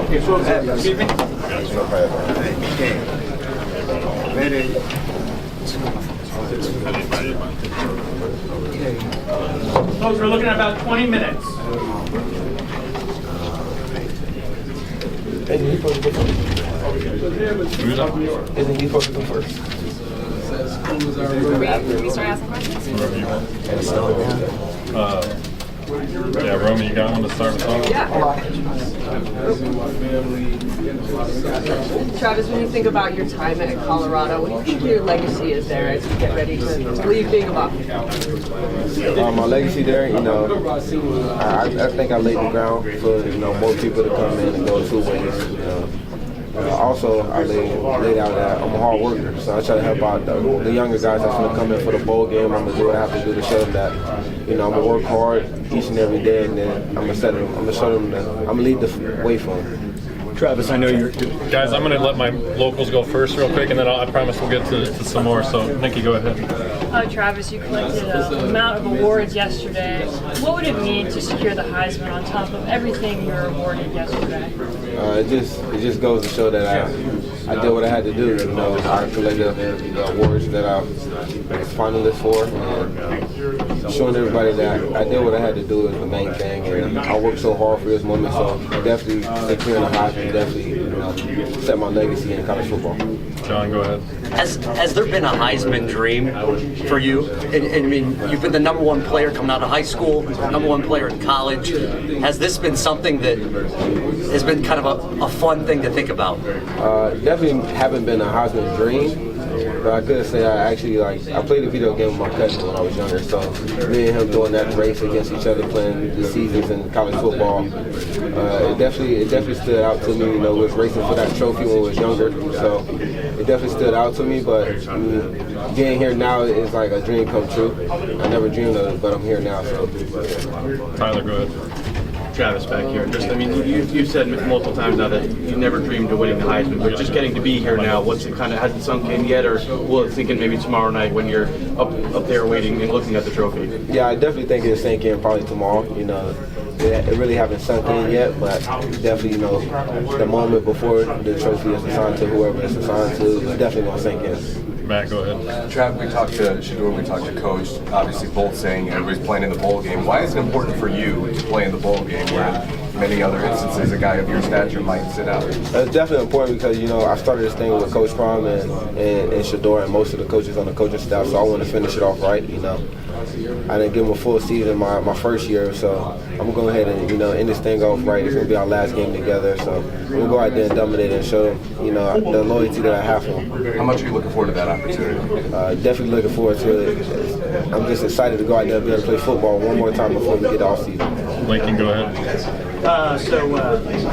Excuse me? Okay. Ready. Folks, we're looking at about 20 minutes. Isn't he supposed to go first? We start asking questions? Whoever you want. Yeah, Romy, you got one to start us off? Yeah. Travis, when you think about your time at Colorado, what do you think your legacy is there as you get ready to leave being a Buck? My legacy there, I think I laid the ground for more people to come in and go two ways. Also, I laid out that I'm a hard worker, so I try to help out the younger guys that's going to come in for the bowl game. I'm going to do what I have to do to show them that, I'm going to work hard each and every day, and then I'm going to show them that I'm going to lead the way for them. Travis, I know you're... Guys, I'm going to let my locals go first real quick, and then I promise we'll get to some more. So, Nikki, go ahead. Travis, you collected an amount of awards yesterday. What would it mean to secure the Heisman on top of everything you were awarded yesterday? It just goes to show that I did what I had to do. I collected the awards that I was finalist for, and showing everybody that I did what I had to do is the main thing. And I worked so hard for this moment, so definitely securing the Heisman definitely set my legacy in college football. John, go ahead. Has there been a Heisman dream for you? I mean, you've been the #1 player coming out of high school, #1 player in college. Has this been something that has been kind of a fun thing to think about? Definitely haven't been a Heisman dream. But I could say I actually I played a video game with my cousin when I was younger, so me and him doing that race against each other, playing the seasons in college football, it definitely stood out to me. We was racing for that trophy when I was younger, so it definitely stood out to me. But being here now is like a dream come true. I never dreamed of it, but I'm here now. So Tyler, go ahead. Travis back here. You've said multiple times now that you never dreamed of winning the Heisman, but just getting to be here now, hasn't sunk in yet, or will it sink in maybe tomorrow night when you're up there waiting and looking at the trophy? Yeah, I definitely think it'll sink in probably tomorrow. It really haven't sunk in yet, but definitely, the moment before the trophy is assigned to whoever it's assigned to, it's definitely gonna sink in. Matt, go ahead. Trav, we talked to Shedeur, we talked to Coach, obviously both saying everybody's playing in the bowl game. Why is it important for you to play in the bowl game where many other instances a guy of your stature might sit out? It's definitely important because, I started this thing with Coach Prom and Shedeur and most of the coaches on the coaching staff, so I want to finish it off right, I didn't give them a full season my first year, so I'm going to go ahead and, end this thing off right. It's going to be our last game together, so I'm going to go out there and dominate and show them, the loyalty that I have for them. How much are you looking forward to that opportunity? Definitely looking forward to it. I'm just excited to go out there and be able to play football one more time before we get off season. Lincoln, go ahead.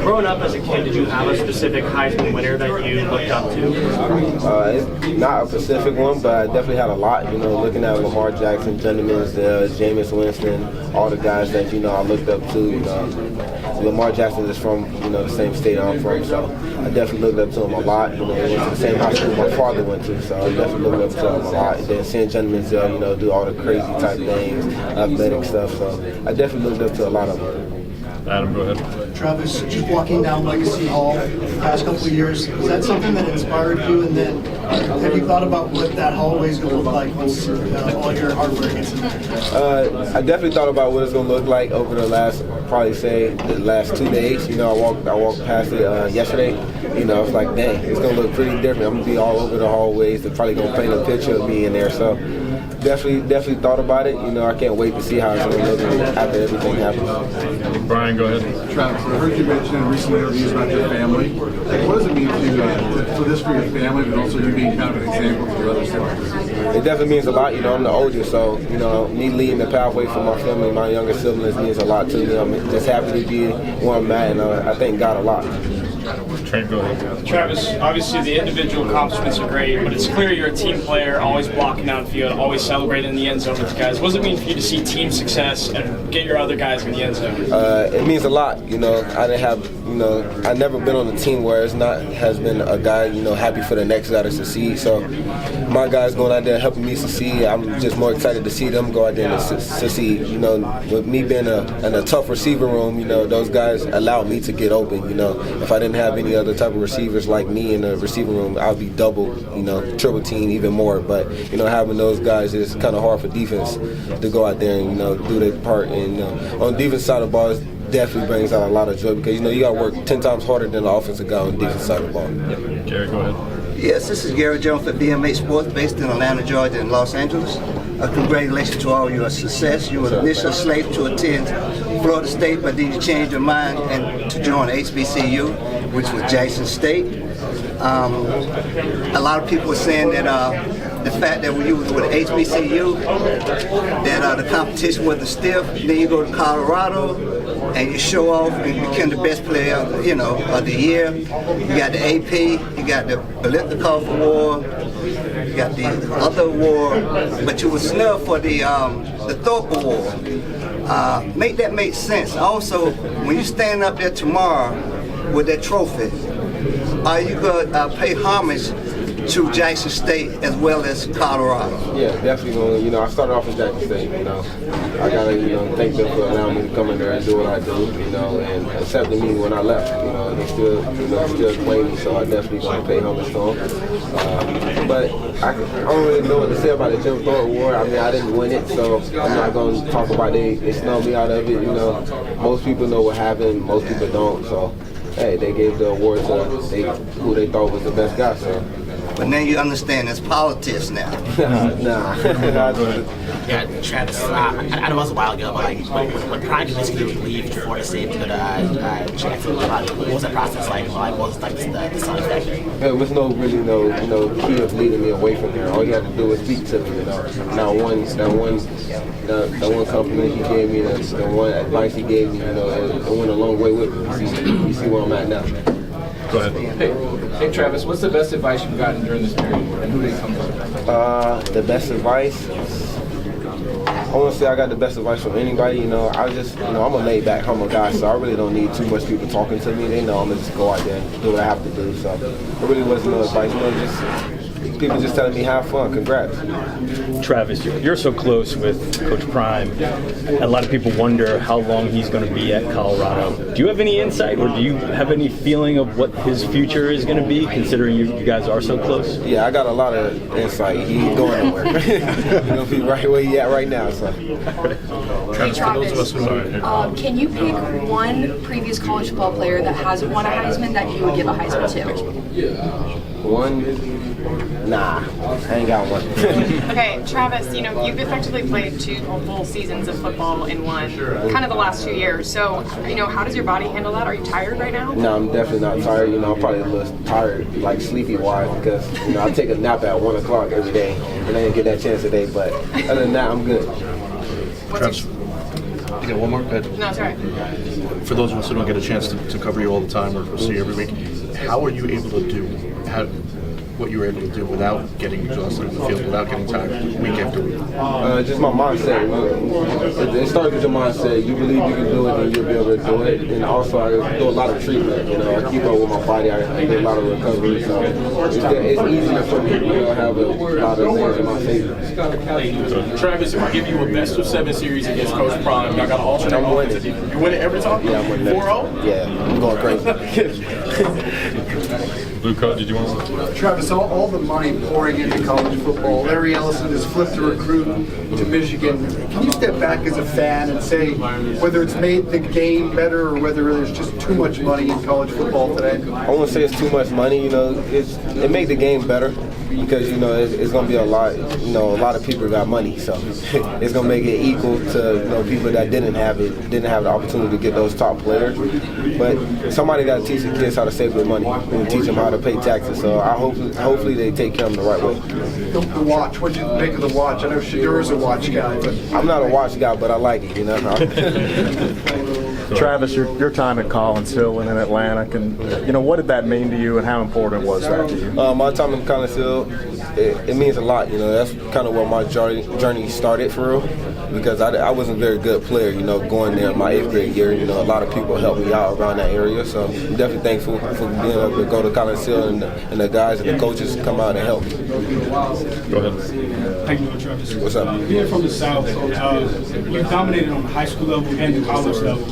Growing up as a kid, did you have a specific Heisman winner that you looked up to? It's not a specific one, but I definitely had a lot. Looking at Lamar Jackson, Johnny Manziel, Jameis Winston, all the guys that I looked up to. Lamar Jackson is from the same state I'm from, so I definitely looked up to him a lot. He went to the same high school my father went to, so I definitely looked up to him a lot. And then seeing Johnny Manziel, do all the crazy type things, athletic stuff. So I definitely looked up to a lot of them. Adam, go ahead. Travis, just walking down Legacy Hall the past couple of years, is that something that inspired you? And then have you thought about what that hallway is going to look like once all your hard work gets in there? I definitely thought about what it's going to look like over the last 2 days. I walked past it yesterday. It's like, dang, it's going to look pretty different. I'm going to be all over the hallways. They're probably going to paint a picture of me in there. So definitely thought about it. I can't wait to see how it's going to look after everything happens. Brian, go ahead. Travis, I heard you mention in recent interviews about your family. What does it mean for your family, but also you being kind of an example for your other siblings? It definitely means a lot. I'm the oldest, so me leading the pathway for my family, my younger siblings means a lot to me. I'm just happy to be where I'm at, and I thank God a lot. Trent, go ahead. Travis, obviously the individual accomplishments are great, but it's clear you're a team player, always blocking downfield, always celebrating in the end zone with the guys. What does it mean for you to see team success and get your other guys in the end zone? It means a lot. I didn't have, I've never been on a team where has been a guy, happy for the next guy to succeed. So my guys going out there helping me succeed, I'm just more excited to see them go out there and succeed. With me being in a tough receiver room, those guys allowed me to get open. If I didn't have any other type of receivers like me in the receiving room, I'd be double, triple team even more. But having those guys is kind of hard for defense to go out there and do their part. And on the defense side of the ball, it definitely brings out a lot of joy because you got to work 10 times harder than the offensive guy on the defense side of the ball. Gary, go ahead. Yes, this is Gary Jones for BMA Sports, based in Atlanta, Georgia, and Los Angeles. Congratulations to all your success. You were initially slated to attend Florida State, but then you changed your mind and to join HBCU, which was Jackson State. A lot of people were saying that the fact that when you was with HBCU, that the competition wasn't stiff. Then you go to Colorado and you show off and you become the best player, of the year. You got the AP, you got the Biletnikoff Award, you got the other award, but you were snubbed for the Thorpe Award. Make that make sense. Also, when you stand up there tomorrow with that trophy, are you going to pay homage to Jackson State as well as Colorado? Yeah, definitely. I started off in Jackson State. I gotta, thank them for allowing me to come in there and do what I do. And accepting me when I left. They still claim me, so I definitely gonna pay homage to them. But I don't really know what to say about the Jim Thorpe Award. I mean, I didn't win it, so I'm not gonna talk about it. They snubbed me out of it. Most people know what happened. Most people don't. So, hey, they gave the award to who they thought was the best guy. So. But now you understand it's politics now. Nah. Yeah, Travis, I know it was a while ago, but when Prime convinced you to leave Florida State to go to Jackson, what was that process like? What was the side effect? There was no key of leading me away from there. All you had to do was speak to me. That one compliment he gave me, the one advice he gave me, it went a long way with me. You see where I'm at now. Go ahead. Hey Travis, what's the best advice you've gotten during this period, and who did it come from? The best advice? I want to say I got the best advice from anybody. I'm a laid back, humble guy, so I really don't need too much people talking to me. They know I'm gonna just go out there and do what I have to do. So there really wasn't no advice. Just people just telling me have fun. Congrats. Travis, you're so close with Coach Prime. A lot of people wonder how long he's going to be at Colorado. Do you have any insight, or do you have any feeling of what his future is going to be, considering you guys are so close? Yeah, I got a lot of insight. He ain't going nowhere. He's going to be right where he at right now. So. Hey Travis, can you pick one previous college football player that hasn't won a Heisman that you would give a Heisman to? One? Nah, I ain't got one. Okay, Travis, you've effectively played 2 full seasons of football in one, kind of the last 2 years. So, how does your body handle that? Are you tired right now? No, I'm definitely not tired. I'm probably a little tired, like sleepy-wise, because, I take a nap at 1 o'clock every day, and I didn't get that chance today. But other than that, I'm good. Travis, you got one more? Go ahead. No, it's all right. For those of us who don't get a chance to cover you all the time or see you every week, how are you able to do what you were able to do without getting exhausted in the field, without getting tired week after week? Just my mindset. It starts with your mindset. You believe you can do it, then you'll be able to do it. And also, I do a lot of treatment. I keep up with my body. I do a lot of recovery. So it's easier for me to have a lot of things in my favor. Travis, if I give you a best of 7 series against Coach Prime, y'all got an alternate offensive defense. You win it every time? Yeah, I'm winning. 4-0? Yeah, I'm going crazy. Blue Coat, did you want to? Travis, all the money pouring into college football. Larry Ellison has flipped a recruit to Michigan. Can you step back as a fan and say whether it's made the game better or whether there's just too much money in college football today? I won't say it's too much money. It made the game better because it's going to be a lot. A lot of people got money, so it's going to make it equal to people that didn't have the opportunity to get those top players. But somebody got to teach the kids how to save their money and teach them how to pay taxes. So hopefully they take care of them the right way. The watch. What do you make of the watch? I know Shedeur is a watch guy, but I'm not a watch guy, but I like it. Travis, your time at Collins Hill and in Atlanta, what did that mean to you, and how important was that to you? My time in Collins Hill, it means a lot. That's kind of where my journey started for real. Because I wasn't a very good player, going there my 8th grade year. A lot of people helped me out around that area. So I'm definitely thankful for being able to go to Collins Hill and the guys and the coaches come out and help me. Go ahead. Thank you, Travis. What's up? Being from the South, you dominated on the high school level and the college level.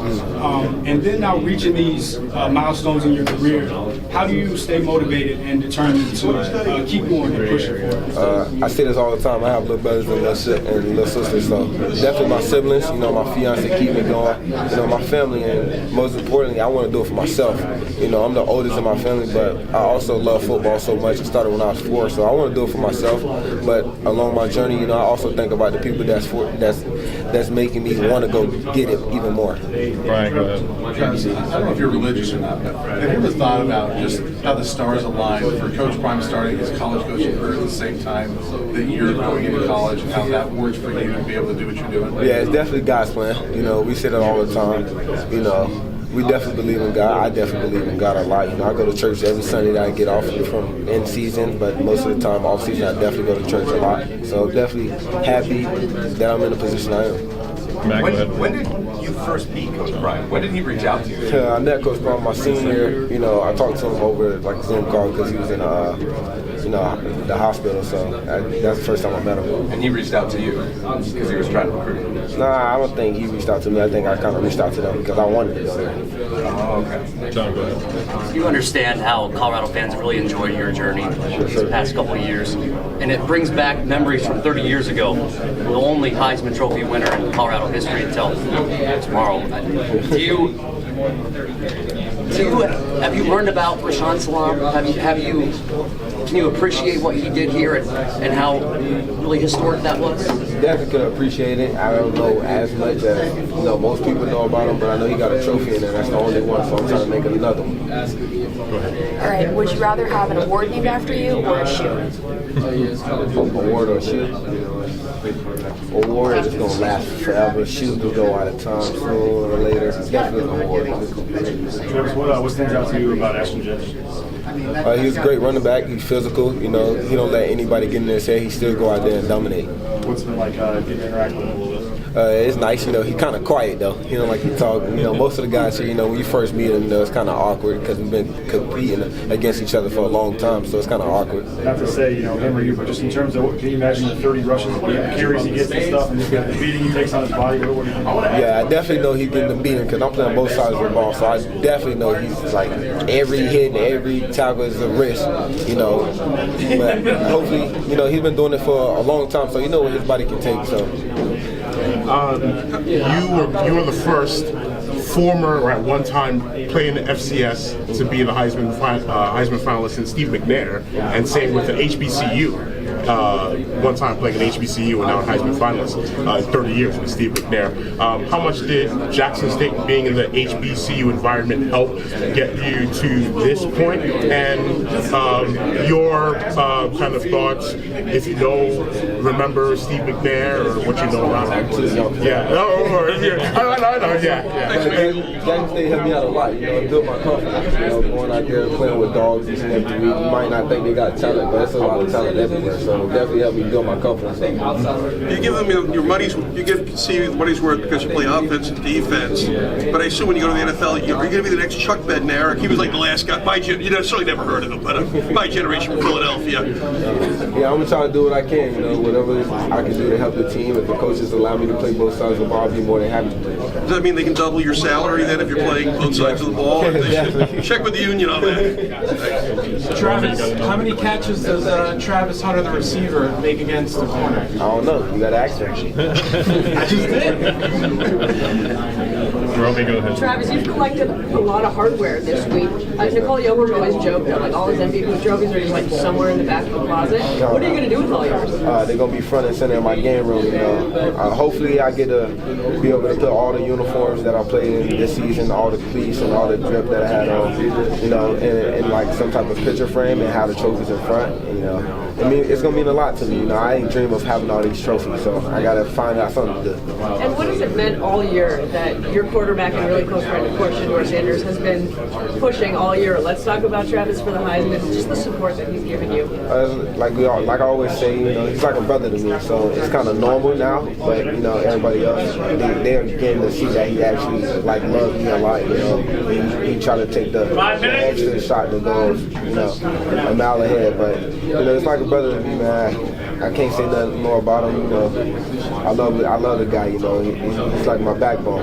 And then now reaching these milestones in your career, how do you stay motivated and determined to keep going and pushing forward? I say this all the time. I have little brothers and little sisters, so definitely my siblings, my fiance keep me going, my family, and most importantly, I want to do it for myself. I'm the oldest in my family, but I also love football so much. It started when I was 4, so I want to do it for myself. But along my journey, I also think about the people that's making me want to go get it even more. Brian, go ahead. Travis, I don't know if you're religious or not, but have you ever thought about just how the stars aligned for Coach Prime starting his college coaching career at the same time that you're going into college, and how that works for you to be able to do what you're doing? Yeah, it's definitely God's plan. We say that all the time. We definitely believe in God. I definitely believe in God a lot. I go to church every Sunday that I get off from in season, but most of the time off season I definitely go to church a lot. So definitely happy that I'm in the position I am. When did you first meet Coach Prime? When did he reach out to you? I met Coach Prime my senior year. I talked to him over a Zoom call because he was in the hospital. So that's the first time I met him. And he reached out to you because he was trying to recruit you? Nah, I don't think he reached out to me. I think I kind of reached out to them because I wanted to go there. Oh, okay. John, go ahead. You understand how Colorado fans really enjoyed your journey these past couple of years, and it brings back memories from 30 years ago. The only Heisman Trophy winner in Colorado history until tomorrow. Have you learned about Rashaan Salam? Can you appreciate what he did here and how really historic that was? Definitely can appreciate it. I don't know as much as most people know about him, but I know he got a trophy in there. That's the only one, so I'm trying to make it another one. Go ahead. All right. Would you rather have an award named after you or a shoe? Award or shoe? Award is going to last forever. Shoes will go out of time sooner or later. It's definitely an award. Travis, what stands out to you about Ashton Judge? He was a great running back. He's physical. He don't let anybody get in his head. He still go out there and dominate. What's it been like getting to interact with him a little bit? It's nice, he's kind of quiet though. He don't like to talk. Most of the guys here, when you first meet him, it's kind of awkward because we've been competing against each other for a long time, so it's kind of awkward. Not to say, him or you, but just in terms of, can you imagine the 30 rushes, the carries he gets and stuff, and the beating he takes on his body? Yeah, I definitely know he's getting the beating because I'm playing both sides of the ball, so I definitely know he's like every hit and every tackle is a risk, But hopefully, he's been doing it for a long time, so you know what his body can take. So. You were the first former, or at one time playing the FCS, to be the Heisman finalist in Steve McNair, and same with the HBCU. One time playing an HBCU and now a Heisman finalist, 30 years with Steve McNair. How much did Jackson State being in the HBCU environment help get you to this point? And your kind of thoughts, if you remember Steve McNair or what you know about him? Yeah, I know, yeah. Jackson State helped me out a lot, built my confidence, going out there and playing with dogs and stuff. You might not think they got talent, but there's a lot of talent everywhere. So definitely helped me build my confidence. You give them your money's, see money's worth because you play offense and defense. But I assume when you go to the NFL, you're going to be the next Chuck Bednarik. He was like the last guy. You certainly never heard of him, but my generation from Philadelphia. Yeah, I'm gonna try to do what I can. Whatever I can do to help the team. If the coaches allow me to play both sides of the ball, I'll be more than happy to do it. Does that mean they can double your salary then if you're playing both sides of the ball? Check with the union on that. Travis, how many catches does Travis Hunter, the receiver, make against the corner? I don't know. You got to ask her. I just did. Roby, go ahead. Travis, you've collected a lot of hardware this week. Nicole Youngworth always joked that all his MVP trophies are just somewhere in the back of the closet. What are you going to do with all yours? They're going to be front and center in my game room. Hopefully I get to be able to put all the uniforms that I played in this season, all the cleats and all the drip that I had on, in like some type of picture frame and have the trophies in front. It's going to mean a lot to me. I ain't dream of having all these trophies, so I got to find out something to do. And what has it meant all year that your quarterback quarterback and really close friend, of course, Shedeur Sanders, has been pushing all year. Let's talk about Travis for the Heisman, just the support that he's given you. Like I always say, he's like a brother to me, so it's kind of normal now. But everybody else, they're getting to see that he actually loves me a lot. He try to take the extra shot to go, a mile ahead. But it's like a brother to me, man. I can't say nothing more about him. I love the guy. He's like my backbone.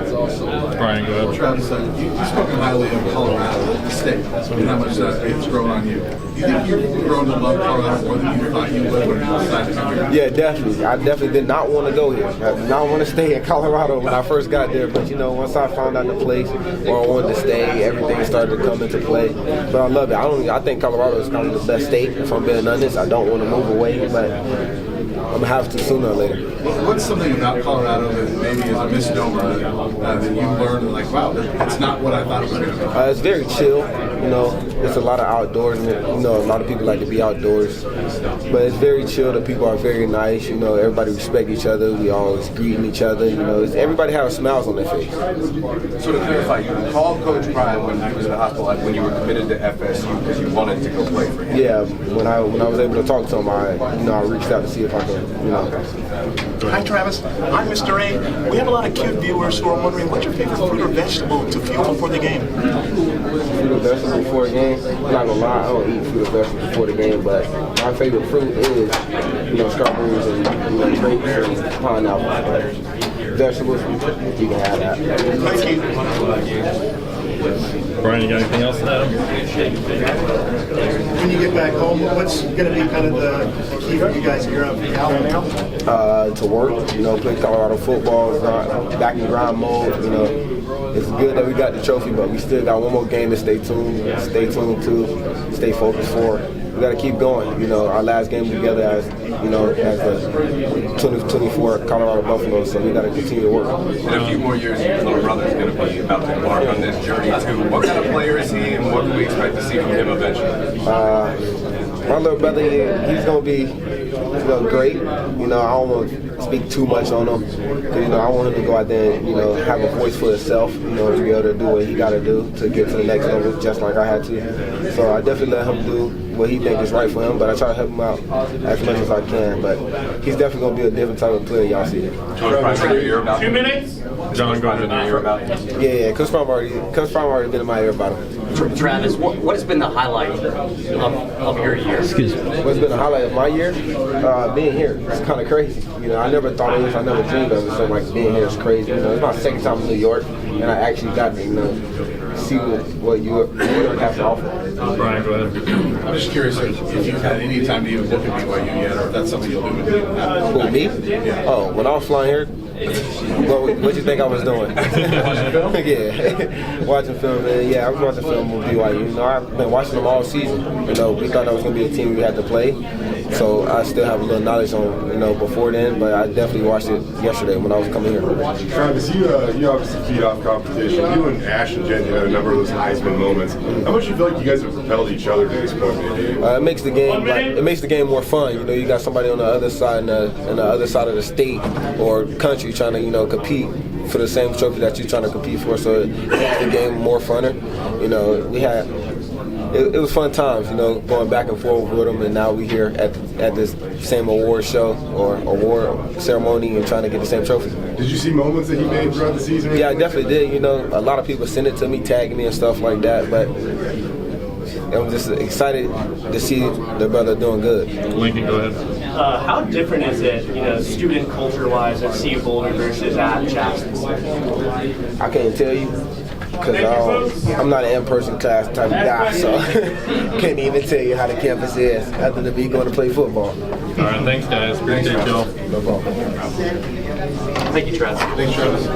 Brian, go ahead. Travis, you've spoken highly of Colorado, the state, and how much it's grown on you. Do you think you've grown to love Colorado more than you thought you would when you decided to come here? Yeah, definitely. I definitely did not want to go here. I did not want to stay in Colorado when I first got there. But once I found out the place where I wanted to stay, everything started to come into play. But I love it. I think Colorado is kind of the best state. If I'm being honest, I don't want to move away, but I'm gonna have to sooner or later. What's something about Colorado that maybe is a misnomer that you learned, wow, it's not what I thought it was going to be? It's very chill. It's a lot of outdoors. A lot of people like to be outdoors. But it's very chill. The people are very nice. Everybody respect each other. We always greeting each other. Everybody has smiles on their face. So to clarify, you called Coach Prime when he was in the hospital, when you were committed to FSU because you wanted to go play for him. Yeah, when I was able to talk to him, I reached out to see if I could, Hi Travis, I'm Mr. A. We have a lot of cute viewers who are wondering what's your favorite fruit or vegetable to fuel before the game? Fruit or vegetable before the game? I'm not gonna lie, I don't eat fruit or vegetables before the game, but my favorite fruit is, strawberries and grapes and pineapple. Vegetables, you can have that. Thank you. Brian, you got anything else to add? When you get back home, what's going to be kind of the key for you guys here up in Alamo? To work, play Colorado football, back in grind mode. It's good that we got the trophy, but we still got one more game to stay tuned to, stay focused for. We got to keep going. Our last game together as the 2024 Colorado Buffalo, so we got to continue to work. In a few more years, your little brother's going to be about to embark on this journey too. What kind of player is he, and what can we expect to see from him eventually? My little brother, he's going to be great. I don't want to speak too much on him because I want him to go out there and have a voice for himself. To be able to do what he got to do to get to the next level, just like I had to. So I definitely let him do what he thinks is right for him, but I try to help him out as much as I can. But he's definitely going to be a different type of player. Y'all see it. 2 minutes. John, go ahead. Hear about him. Yeah. Coach Prime already been in my ear about him. Travis, what has been the highlight of your year? Excuse me. What's been the highlight of my year? Being here. It's kind of crazy. I never thought of this. I never dreamed of it. So being here is crazy. It's my second time in New York, and I actually got to see what you have to offer. Brian, go ahead. I'm just curious if you've had any time to even look at BYU yet, or if that's something you'll do with me. Who, me? Yeah. Oh, when I was flying here, what you think I was doing? Yeah, watching film. Man. Yeah, I was watching film with BYU. I've been watching them all season. We thought that was going to be a team we had to play. So I still have a little knowledge on, before then, but I definitely watched it yesterday when I was coming here. Travis, you obviously feed off competition. You and Ash and Jen had a number of those Heisman moments. How much do you feel like you guys have propelled each other to this point in the game? It makes the game more fun. You got somebody on the other side, on the other side of the state or country trying to, compete for the same trophy that you're trying to compete for. So it makes the game more funner. It was fun times, going back and forth with them, and now we here at this same award show or award ceremony and trying to get the same trophy. Did you see moments that he made throughout the season? Yeah, I definitely did. A lot of people send it to me, tagging me and stuff like that, but I'm just excited to see the brother doing good. Lincoln, go ahead. How different is it, student culture-wise, at CU Boulder versus at Jackson? I can't tell you. Because I'm not an in-person class type of guy, so can't even tell you how the campus is other than me going to play football. All right, thanks guys. Appreciate y'all. No problem. Thank you, Travis. Thanks, Travis.